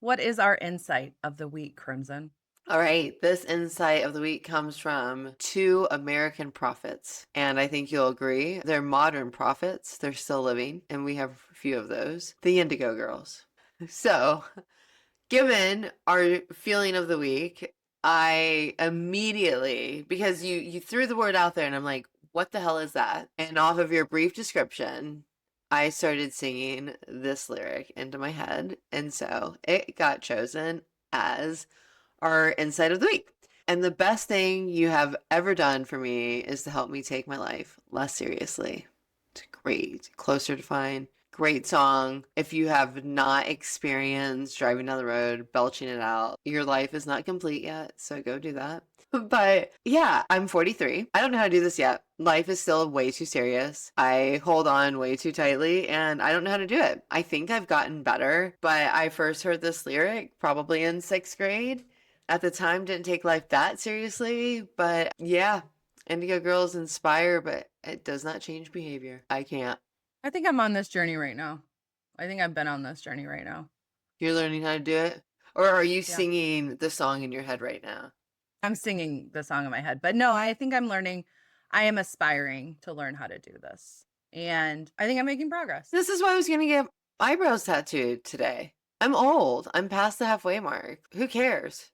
What is our insight of the week, Crimson? All right, this insight of the week comes from two American prophets, and I think you'll agree. They're modern prophets, they're still living, and we have a few of those. The Indigo Girls. So, given our feeling of the week, I immediately, because you threw the word out there, and I'm like, what the hell is that? And off of your brief description, I started singing this lyric into my head, and so it got chosen as our insight of the week. And the best thing you have ever done for me is to help me take my life less seriously. It's great. Closer to Fine. Great song. If you have not experienced driving down the road, belching it out, your life is not complete yet. So go do that. But yeah, I'm 43. I don't know how to do this yet. Life is still way too serious. I hold on way too tightly and I don't know how to do it. I think I've gotten better, but I first heard this lyric probably in sixth grade. At the time, didn't take life that seriously, but yeah, Indigo Girls inspire, but it does not change behavior. I can't. I think I'm on this journey right now. I think I've been on this journey right now. You're learning how to do it? Or are you Yeah. singing the song in your head right now? I'm singing the song in my head, but no, I think I'm learning. I am aspiring to learn how to do this. And I think I'm making progress. This is why I was going to get eyebrows tattooed today. I'm old. I'm past the halfway mark. Who cares?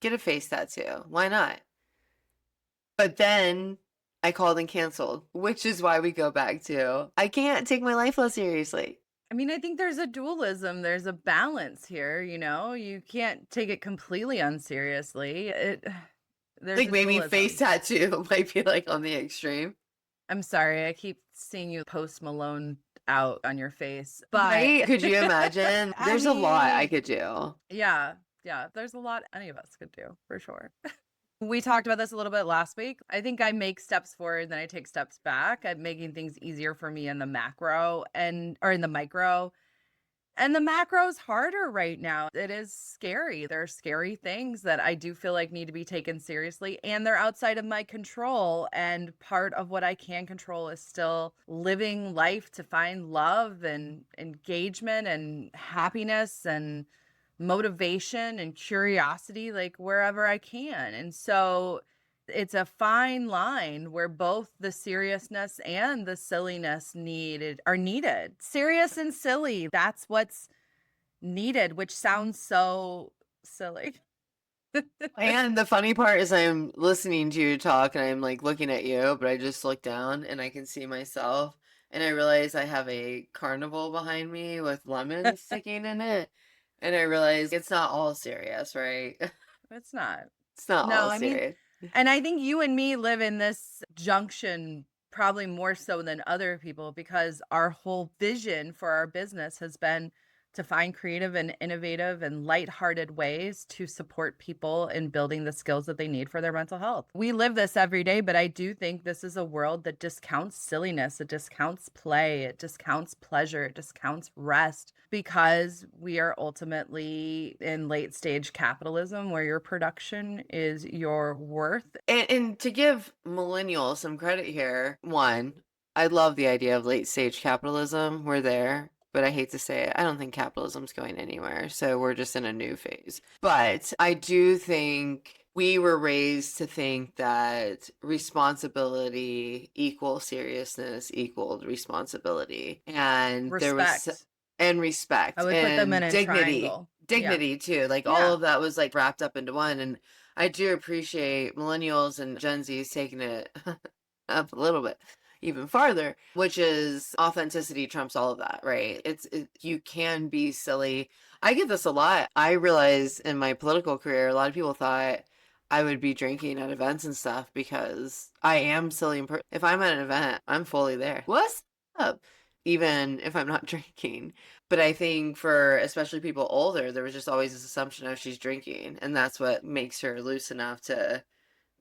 Get a face tattoo. Why not? But then I called and canceled, which is why we go back to I can't take my life less seriously. I mean, I think there's a dualism, there's a balance here, you know? You can't take it completely unseriously. There's Like a maybe face dualism. tattoo might be like on the extreme. I'm sorry, I keep seeing you Post Malone out on your face, but Right? Could you imagine? I There's a lot I mean, could do. yeah, yeah, there's a lot any of us could do for sure. We talked about this a little bit last week. I think I make steps forward, then I take steps back at making things easier for me in the macro and or in the micro. And the macro's harder right now. It is scary. There are scary things that I do feel like need to be taken seriously, and they're outside of my control. And part of what I can control is still living life to find love and engagement and happiness and motivation and curiosity, like wherever I can. And so it's a fine line where both the seriousness and the silliness are needed. Serious and silly, that's what's needed, which sounds so silly. And the funny part is I'm listening to you talk and I'm like looking at you, but I just look down and I can see myself and I realize I have a carnival behind me with lemons sticking in it. And I realize it's not all serious, right? It's not. It's not No, all I mean, serious. and I think you and me live in this junction probably more so than other people because our whole vision for our business has been to find creative and innovative and lighthearted ways to support people in building the skills that they need for their mental health. We live this every day, but I do think this is a world that discounts silliness, it discounts play, it discounts pleasure, it discounts rest because we are ultimately in late stage capitalism where your production is your worth. And to give millennials some credit here, one, I love the idea of late stage capitalism. We're there, but I hate to say it. I don't think capitalism's going anywhere. So we're just in a new phase. But I do think we were raised to think that responsibility equals seriousness equaled responsibility. And there was Respect. and I respect would put them in and a dignity. triangle. Yeah. Dignity too. Like all Yeah. of that was like wrapped up into one. And I do appreciate millennials and Gen Z's taking it up a little bit even farther, which is authenticity trumps all of that, right? You can be silly. I get this a lot. I realize in my political career, a lot of people thought I would be drinking at events and stuff because I am silly. If I'm at an event, I'm fully there. What's up? Even if I'm not drinking. But I think for especially people older, there was just always this assumption of she's drinking, and that's what makes her loose enough to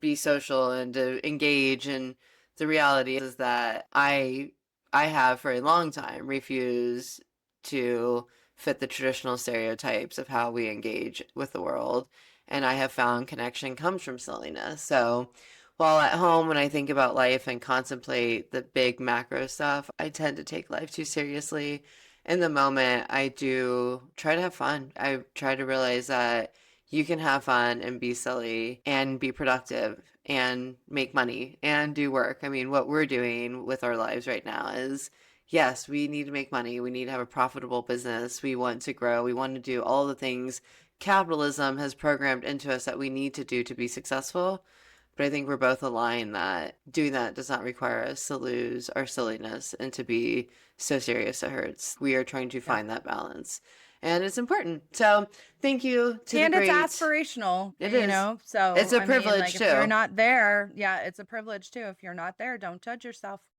be social and to engage. And the reality is that I have for a long time refused to fit the traditional stereotypes of how we engage with the world. And I have found connection comes from silliness. So while at home, when I think about life and contemplate the big macro stuff, I tend to take life too seriously. in the moment, I do try to have fun. I try to realize that you can have fun and be silly and be productive and make money and do work. I mean, what we're doing with our lives right now is yes, we need to make money. We need to have a profitable business. We want to grow. We want to do all the things capitalism has programmed into us that we need to do to be successful. But I think we're both aligned that doing that does not require us to lose our silliness and to be so serious it hurts. We are trying to Yeah. find that balance. And it's important. So thank you to the And it's great. aspirational, It you is. know? It's So, a I mean, privilege like, if you're too. not there, yeah, it's a privilege too. If you're not there, don't judge yourself.